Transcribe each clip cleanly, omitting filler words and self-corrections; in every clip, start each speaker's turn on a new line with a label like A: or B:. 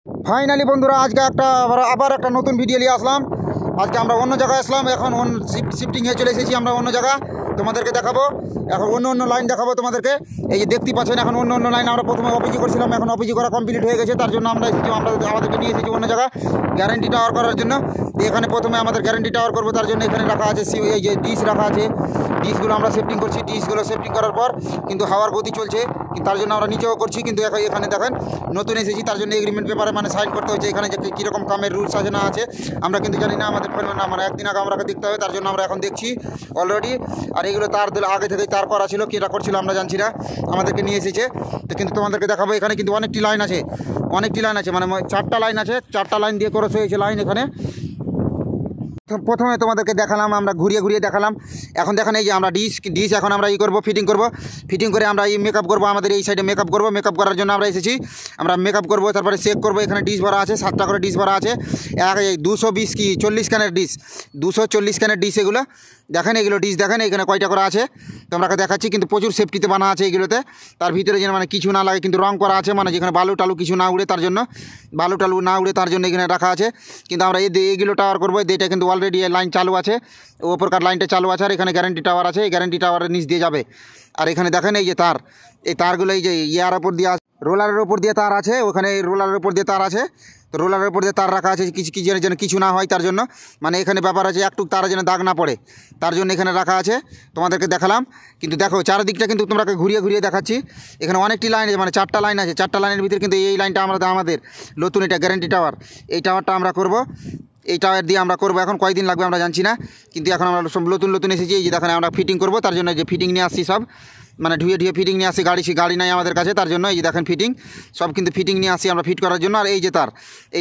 A: Finally বন্ধুরা আজকে আবার একটা নতুন ভিডিও নিয়ে আসলাম। আজকে আমরা অন্য জায়গায় আসলাম, এখন শিফটিং হয়ে চলে এসেছি আমরা অন্য জায়গা। তোমাদেরকে দেখাবো এখন অন্য লাইন দেখাবো তোমাদেরকে। এই যে দেখতে পাচ্ছেন এখন অন্য লাইন। আমরা প্রথমে অপিজি করছিলাম, এখন অপিজি করা কমপ্লিট হয়ে গেছে। তার জন্য আমরা এসেছি, আমাদেরকে নিয়ে এসেছি অন্য জায়গা গ্যারান্টি টাওয়ার করার জন্য। এখানে প্রথমে আমাদের গ্যারান্টি টাওয়ার করবো, তার জন্য এখানে রাখা আছে এই যে ডিশ রাখা আছে। ডিশগুলো আমরা সেফটিং করছি। ডিশগুলো সেফটিং করার পর কিন্তু হাওয়ার গতি চলছে, তার জন্য আমরা নিচেও করছি। কিন্তু এখানে দেখেন নতুন এসেছি, তার জন্য এগ্রিমেন্ট পেপারে মানে সাইন করতে হচ্ছে। এখানে যে কীরকম কামের রুলস আছে না আছে আমরা কিন্তু জানি না, আমাদের ফোন না মানে একদিন আগে আমাকে দেখতে হবে। তার জন্য আমরা এখন দেখছি অলরেডি। আর এগুলো তার আগে থেকেই তার করা ছিল, কীটা করছিল আমরা জানছি না, আমাদেরকে নিয়ে এসেছে। তো কিন্তু তোমাদেরকে দেখাবো এখানে কিন্তু অনেকটি লাইন আছে মানে 4টা লাইন আছে। 4টা লাইন দিয়ে ক্রস হয়েছে লাইন এখানে। প্রথমে তোমাদেরকে দেখালাম, আমরা ঘুরিয়ে দেখালাম। এখন দেখেন এই যে আমরা ডিশ এখন আমরা করবো, ফিটিং করে আমরা মেকআপ করবো। আমাদের এই সাইডে মেকআপ করবো। মেকআপ করার জন্য আমরা এসেছি। আমরা মেকআপ করবো, তারপরে চেক করবো। এখানে ডিশ ভরা আছে, 7টা করে ডিশ ভরা আছে। 220 কি 40 ক্যানের ডিশ, 240 ক্যানের ডিশ এগুলো। দেখেন এগুলো ডিশ দেখেন এখানে কয়টা করে আছে তোমরা দেখাচ্ছি। কিন্তু প্রচুর সেফটিতে বানা আছে এগুলোতে। তার ভিতরে যেন মানে কিছু না লাগে, কিন্তু রং করা আছে, মানে যেখানে বালু টালু কিছু না উড়ে তার জন্য, তার জন্য এখানে রাখা আছে। কিন্তু আমরা এইগুলো টাওয়ার করবো। এটা কিন্তু অলরেডি লাইন চালু আছে, ওপরকার লাইনটা চালু আছে। আর এখানে গ্যারান্টি টাওয়ার আছে, এই গ্যারান্টি টাওয়ারের নিচ দিয়ে যাবে। আর এখানে দেখেন এই যে এই তারগুলো এই যে ইয়ার ওপর দিয়ে রোলারের ওপর দিয়ে তার আছে, ওখানে রোলারের ওপর দিয়ে তার আছে। তো রোলারের উপর দিয়ে তার রাখা আছে, যেন কিছু না হয় তার জন্য, মানে এখানে ব্যাপার আছে একটু তার যেন দাগ না পড়ে, তার জন্য এখানে রাখা আছে। তোমাদেরকে দেখালাম। কিন্তু দেখো চারিদিকটা কিন্তু তোমরাকে ঘুরিয়ে দেখাচ্ছি। এখানে অনেকটি লাইন আছে, মানে 4টা লাইন আছে। 4টা লাইনের ভিতরে কিন্তু এই লাইনটা আমাদের নতুন, এটা গ্যারান্টি টাওয়ার। এই টাওয়ারটা আমরা করব, এই টাওয়ার দিয়ে আমরা করবো। এখন কয়দিন লাগবে আমরা জানছি না, কিন্তু এখন আমরা সব নতুন এসেছি। এই যে দেখেন আমরা ফিটিং করবো, তার জন্য যে ফিটিং নিয়ে আসছি সব, মানে ধুয়ে ফিটিং নিয়ে আসি। গাড়ি নাই আমাদের কাছে, তার জন্য এই যে দেখেন ফিটিং সব কিন্তু ফিটিং নিয়ে আসি আমরা ফিট করার জন্য। আর এই যে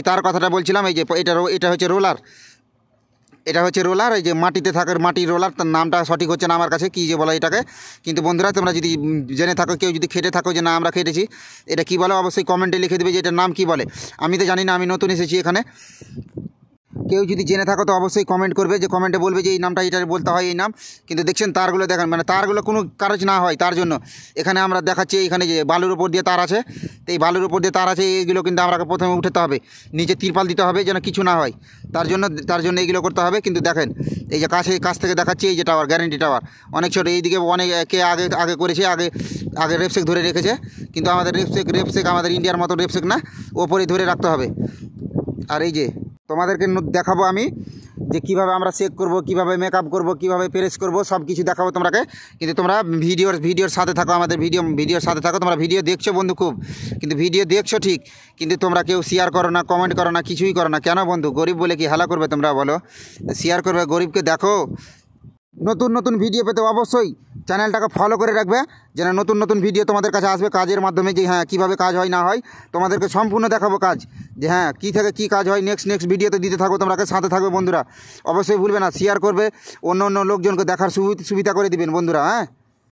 A: তার কথাটা বলছিলাম, এই যে এটা হচ্ছে রোলার। এটা হচ্ছে রোলার, এই যে মাটিতে থাকার মাটির রোলার। তার নামটা সঠিক হচ্ছে না আমার কাছে, কী যে বলে এটাকে। কিন্তু বন্ধুরা তোমরা যদি জেনে থাকো, কেউ যদি খেটে থাকো যে না আমরা খেটেছি, এটা কী বলে অবশ্যই কমেন্টে লিখে দেবে যে এটার নাম কী বলে। আমি তো জানি না, আমি নতুন এসেছি এখানে। কেউ যদি জেনে থাকো তো অবশ্যই কমেন্ট করবে, যে কমেন্টে বলবে যে এই নামটা এটা বলতে হয় এই নাম। কিন্তু দেখছেন তারগুলো দেখেন, মানে তারগুলো কোনো কাজ না হয় তার জন্য এখানে আমরা দেখাচ্ছি। এখানে যে বালুর উপর দিয়ে তার আছে, তো এই বালুর উপর দিয়ে তার আছে, এইগুলো কিন্তু আমাকে প্রথমে উঠাতে হবে, নিচে তিরপাল দিতে হবে যেন কিছু না হয়, তার জন্য এইগুলো করতে হবে। কিন্তু দেখেন এই যে কাছ থেকে দেখাচ্ছি, এই যে টাওয়ার গ্যারান্টি টাওয়ার অনেক ছোটো। এইদিকে অনেকে আগে করেছে, আগে রেপসেক ধরে রেখেছে। কিন্তু আমাদের রেপসেক আমাদের ইন্ডিয়ার মতো রেপসেক না, ওপরেই ধরে রাখতে হবে। আর এই যে তোমাদেরকে দেখাবো আমি যে কীভাবে আমরা চেক করব, কীভাবে মেকআপ করব, কীভাবে প্রেস করব, সব কিছু দেখাবো তোমাকে। কিন্তু তোমরা ভিডিওর সাথে থাকো, আমাদের ভিডিওর সাথে থাকো। তোমরা ভিডিও দেখছো বন্ধু খুব, কিন্তু ভিডিও দেখছো ঠিক, কিন্তু তোমরা কেউ শেয়ার করো না, কমেন্ট করো না, কিছুই করো না। কেন বন্ধু? গরিব বলে কি হেলা করবে তোমরা বলো? শেয়ার করবে, গরিবকে দেখো। নতুন ভিডিও পেতে অবশ্যই চ্যানেলটাকে ফলো করে রাখবে, যেন নতুন ভিডিও তোমাদের কাছে আসবে কাজের মাধ্যমে। যে হ্যাঁ কীভাবে কাজ হয় না হয় তোমাদেরকে সম্পূর্ণ দেখাবো কাজ, যে হ্যাঁ কী থেকে কী কাজ হয় নেক্সট ভিডিওতে দিতে থাকবো। তোমরা সাথে থাকবে বন্ধুরা, অবশ্যই ভুলবে না, শেয়ার করবে, অন্য লোকজনকে দেখার সুবিধা করে দিবেন বন্ধুরা। হ্যাঁ।